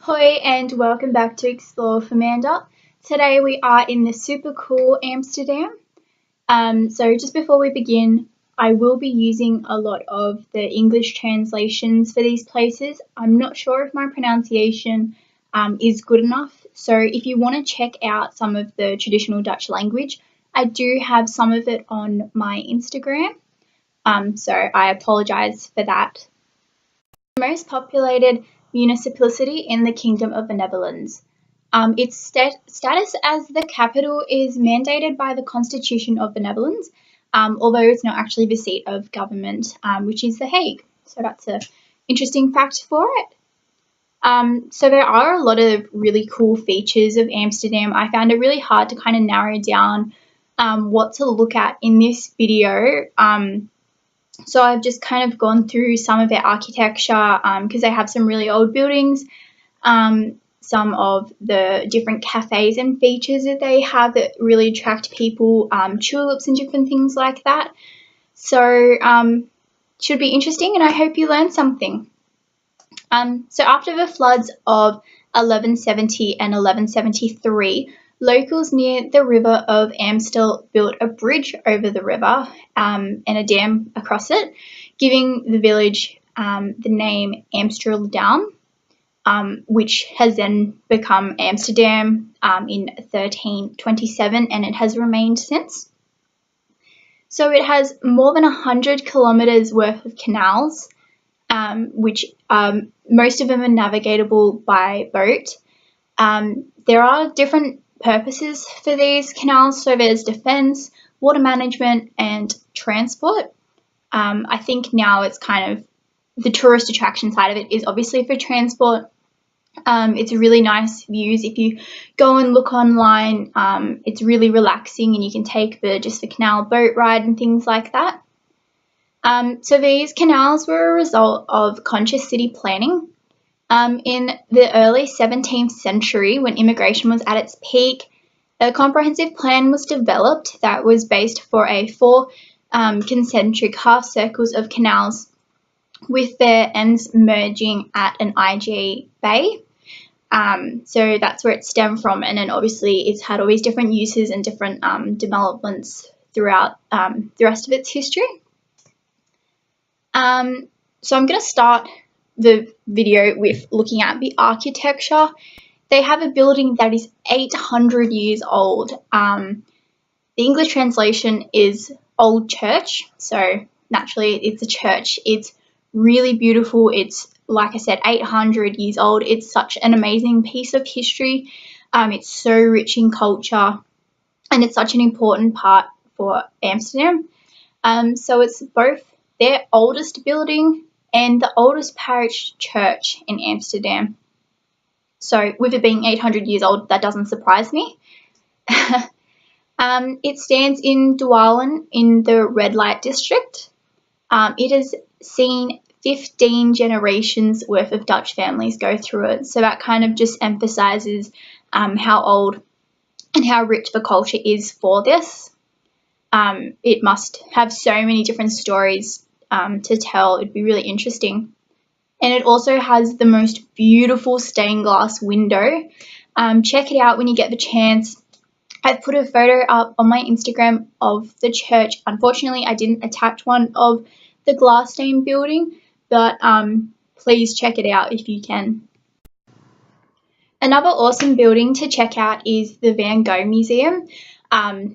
Hoi and welcome back to Explore Amanda. Today we are in the super cool Amsterdam. So just before we begin, I will be using a lot of the English translations for these places. I'm not sure if my pronunciation is good enough. So if you want to check out some of the traditional Dutch language, I do have some of it on my Instagram. So I apologise for that. The most populated municipality in the Kingdom of the Netherlands. Its status as the capital is mandated by the Constitution of the Netherlands, although it's not actually the seat of government, which is The Hague. So that's an interesting fact for it. So there are a lot of really cool features of Amsterdam. I found it really hard to kind of narrow down what to look at in this video. So I've just kind of gone through some of their architecture because they have some really old buildings, some of the different cafes and features that they have that really attract people, tulips and different things like that. So should be interesting, and I hope you learn something. So after the floods of 1170 and 1173, locals near the river of Amstel built a bridge over the river and a dam across it, giving the village the name Amsterdam, which has then become Amsterdam in 1327, and it has remained since. So it has more than 100 kilometres worth of canals, which most of them are navigatable by boat. There are different purposes for these canals. So there's defence, water management and transport. I think now it's kind of the tourist attraction side of it is obviously for transport. It's really nice views. If you go and look online, it's really relaxing and you can take the canal boat ride and things like that. So these canals were a result of conscious city planning. In the early 17th century, when immigration was at its peak, a comprehensive plan was developed that was based for a 4 concentric half circles of canals with their ends merging at an IG bay. So that's where it stemmed from, and then obviously it's had all these different uses and different developments throughout the rest of its history. So I'm going to start the video with looking at the architecture. They have a building that is 800 years old. The English translation is Old Church, so naturally it's a church. It's really beautiful. It's, like I said, 800 years old. It's such an amazing piece of history. It's so rich in culture, and it's such an important part for Amsterdam. So it's both their oldest building and the oldest parish church in Amsterdam. So with it being 800 years old, that doesn't surprise me. It stands in Doualen in the red light district. It has seen 15 generations worth of Dutch families go through it. So that kind of just emphasises how old and how rich the culture is for this. It must have so many different stories to tell. It'd be really interesting. And it also has the most beautiful stained glass window. Check it out when you get the chance. I've put a photo up on my Instagram of the church. Unfortunately, I didn't attach one of the glass stained building, but please check it out if you can. Another awesome building to check out is the Van Gogh Museum.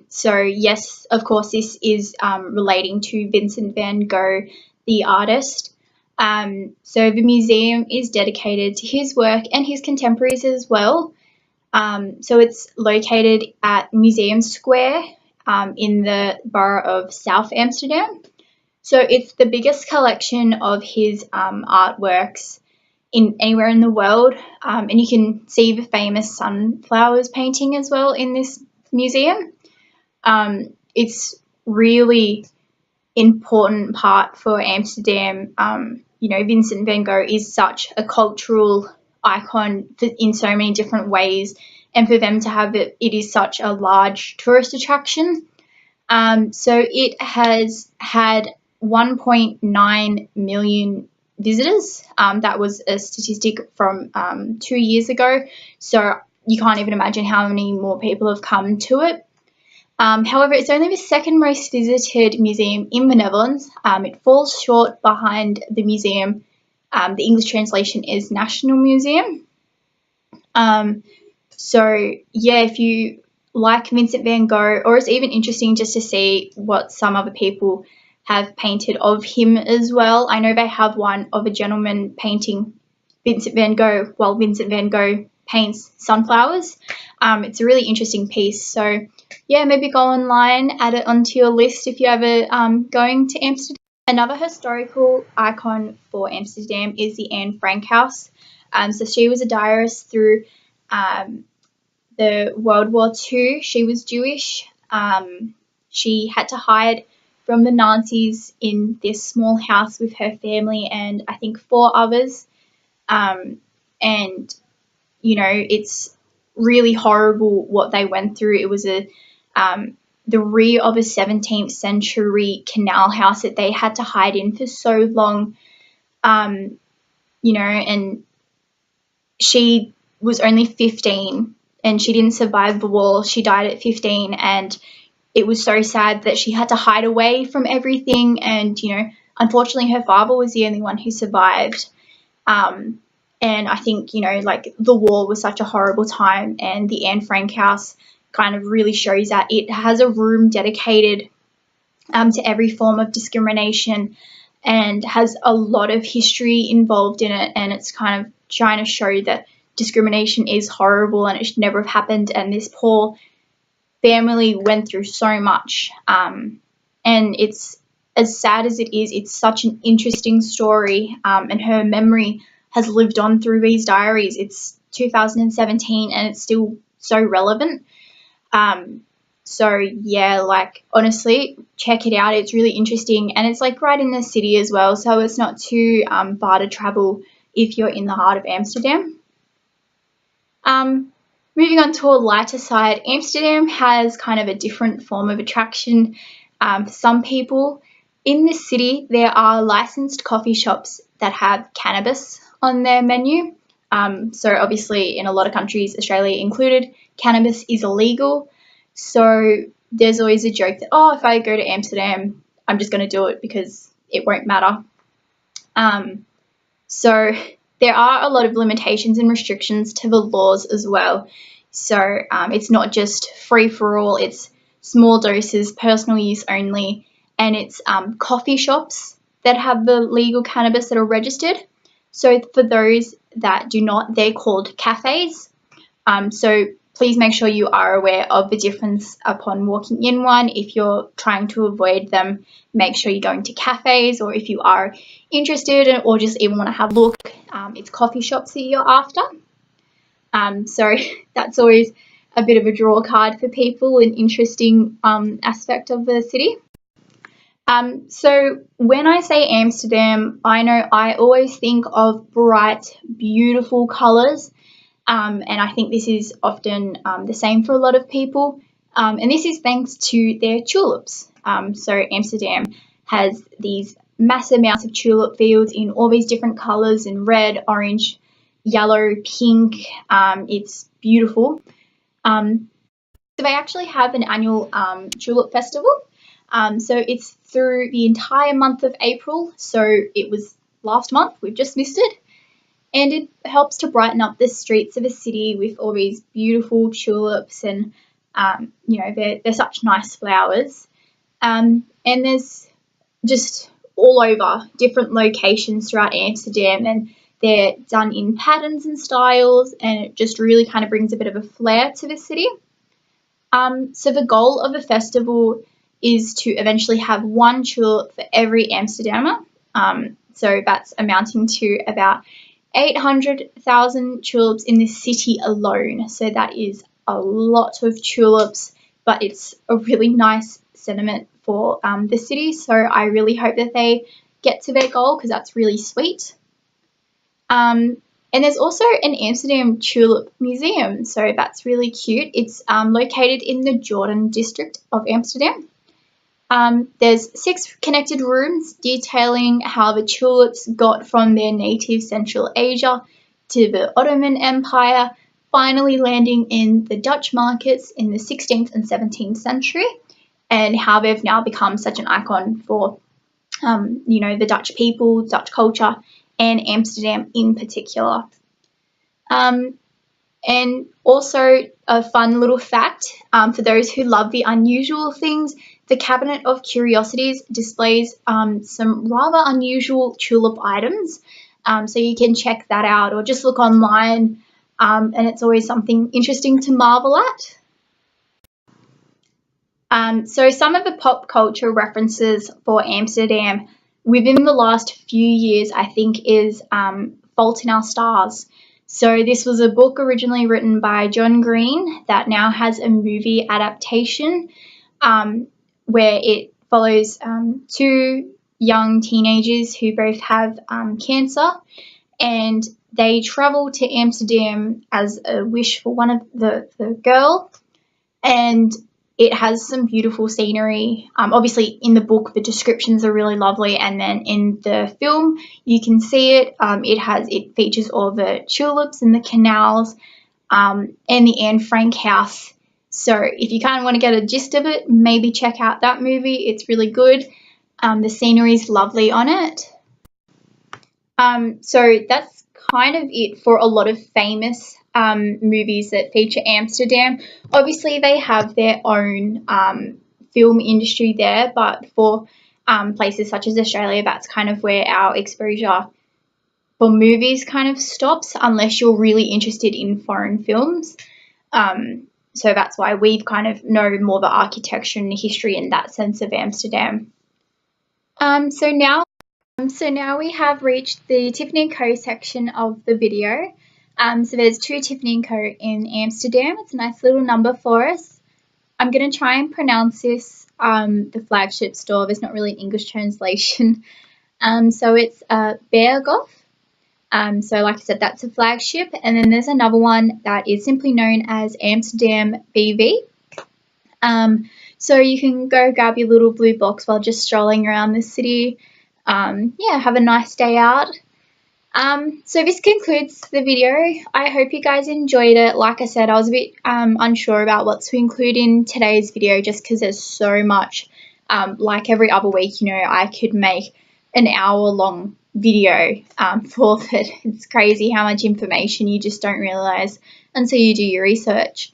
So yes, of course, this is relating to Vincent van Gogh, the artist. So the museum is dedicated to his work and his contemporaries as well. So it's located at Museum Square in the borough of South Amsterdam. So it's the biggest collection of his artworks anywhere in the world, and you can see the famous sunflowers painting as well in this museum. It's really important part for Amsterdam. Vincent van Gogh is such a cultural icon in so many different ways, and for them to have it is such a large tourist attraction. So it has had 1.9 million visitors. That was a statistic from 2 years ago, so you can't even imagine how many more people have come to it. However, it's only the second most visited museum in the Netherlands. It falls short behind the museum. The English translation is National Museum. So yeah, if you like Vincent van Gogh, or it's even interesting just to see what some other people have painted of him as well. I know they have one of a gentleman painting Vincent van Gogh while Vincent van Gogh paints sunflowers. It's a really interesting piece. So yeah, maybe go online, add it onto your list if you're ever going to Amsterdam. Another historical icon for Amsterdam is the Anne Frank house. So she was a diarist through the World War II. She was Jewish. She had to hide from the Nazis in this small house with her family and I think 4 others. And, you know, it's really horrible what they went through. It was the rear of a 17th century canal house that they had to hide in for so long, you know, and she was only 15 and she didn't survive the war. She died at 15 and it was so sad that she had to hide away from everything. And, you know, unfortunately her father was the only one who survived. And I think, you know, like the war was such a horrible time, and the Anne Frank house kind of really shows that. It has a room dedicated to every form of discrimination and has a lot of history involved in it, and it's kind of trying to show that discrimination is horrible and it should never have happened, and this poor family went through so much. And it's, as sad as it is, it's such an interesting story, and her memory has lived on through these diaries. It's 2017 and it's still so relevant. So yeah, like honestly, check it out. It's really interesting, and it's like right in the city as well, so it's not too far to travel if you're in the heart of Amsterdam. Moving on to a lighter side, Amsterdam has kind of a different form of attraction for some people. In this city, there are licensed coffee shops that have cannabis on their menu. So obviously in a lot of countries, Australia included, cannabis is illegal. So there's always a joke that, oh, if I go to Amsterdam, I'm just going to do it because it won't matter. So there are a lot of limitations and restrictions to the laws as well. So it's not just free for all, it's small doses, personal use only, and it's coffee shops that have the legal cannabis that are registered. So for those that do not, they're called cafes. So please make sure you are aware of the difference upon walking in one. If you're trying to avoid them, make sure you're going to cafes, or if you are interested or just even want to have a look, it's coffee shops that you're after. So that's always a bit of a draw card for people, an interesting aspect of the city. So when I say Amsterdam, I know I always think of bright, beautiful colours. And I think this is often the same for a lot of people. And this is thanks to their tulips. So Amsterdam has these massive amounts of tulip fields in all these different colours, in red, orange, yellow, pink. It's beautiful. So they actually have an annual tulip festival. So it's through the entire month of April. So it was last month, we've just missed it. And it helps to brighten up the streets of a city with all these beautiful tulips, and you know, they're such nice flowers. And there's just all over different locations throughout Amsterdam, and they're done in patterns and styles, and it just really kind of brings a bit of a flair to the city. So the goal of the festival is to eventually have one tulip for every Amsterdamer. So that's amounting to about 800,000 tulips in this city alone. So that is a lot of tulips, but it's a really nice sentiment for the city. So I really hope that they get to their goal, because that's really sweet. And there's also an Amsterdam Tulip Museum, so that's really cute. It's located in the Jordan district of Amsterdam. There's 6 connected rooms detailing how the tulips got from their native Central Asia to the Ottoman Empire, finally landing in the Dutch markets in the 16th and 17th century, and how they've now become such an icon for the Dutch people, Dutch culture, and Amsterdam in particular. And also a fun little fact, for those who love the unusual things, the Cabinet of Curiosities displays some rather unusual tulip items. So you can check that out or just look online, and it's always something interesting to marvel at. So some of the pop culture references for Amsterdam within the last few years, I think, is Fault in Our Stars. So this was a book originally written by John Green that now has a movie adaptation, where it follows 2 young teenagers who both have cancer, and they travel to Amsterdam as a wish for one of the girl, and it has some beautiful scenery. Obviously, in the book, the descriptions are really lovely, and then in the film, you can see it. It features all the tulips and the canals, and the Anne Frank house. So if you kind of want to get a gist of it, maybe check out that movie. It's really good. The scenery is lovely on it. So that's kind of it for a lot of famous movies that feature Amsterdam. Obviously, they have their own film industry there, but for places such as Australia, that's kind of where our exposure for movies kind of stops, unless you're really interested in foreign films. So that's why we've kind of know more the architecture and the history in that sense of Amsterdam. So now we have reached the Tiffany & Co section of the video. So there's 2 Tiffany & Co in Amsterdam. It's a nice little number for us. I'm going to try and pronounce this, the flagship store. There's not really an English translation. So it's Berghof. So like I said, that's a flagship. And then there's another one that is simply known as Amsterdam BV. So you can go grab your little blue box while just strolling around the city. Have a nice day out. So this concludes the video. I hope you guys enjoyed it. Like I said, I was a bit unsure about what to include in today's video just because there's so much. Like every other week, I could make an hour-long video for that. It's crazy how much information you just don't realise until you do your research.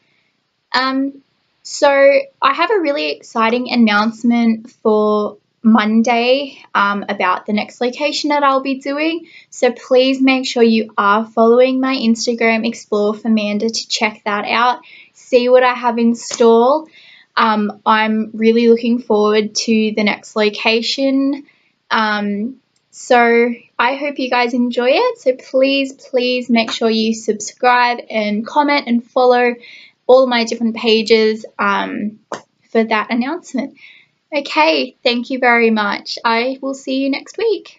So I have a really exciting announcement for Monday about the next location that I'll be doing. So please make sure you are following my Instagram, Explore for Amanda, to check that out, see what I have in store. I'm really looking forward to the next location. So I hope you guys enjoy it. So please make sure you subscribe and comment and follow all my different pages for that announcement. Okay, thank you very much. I will see you next week.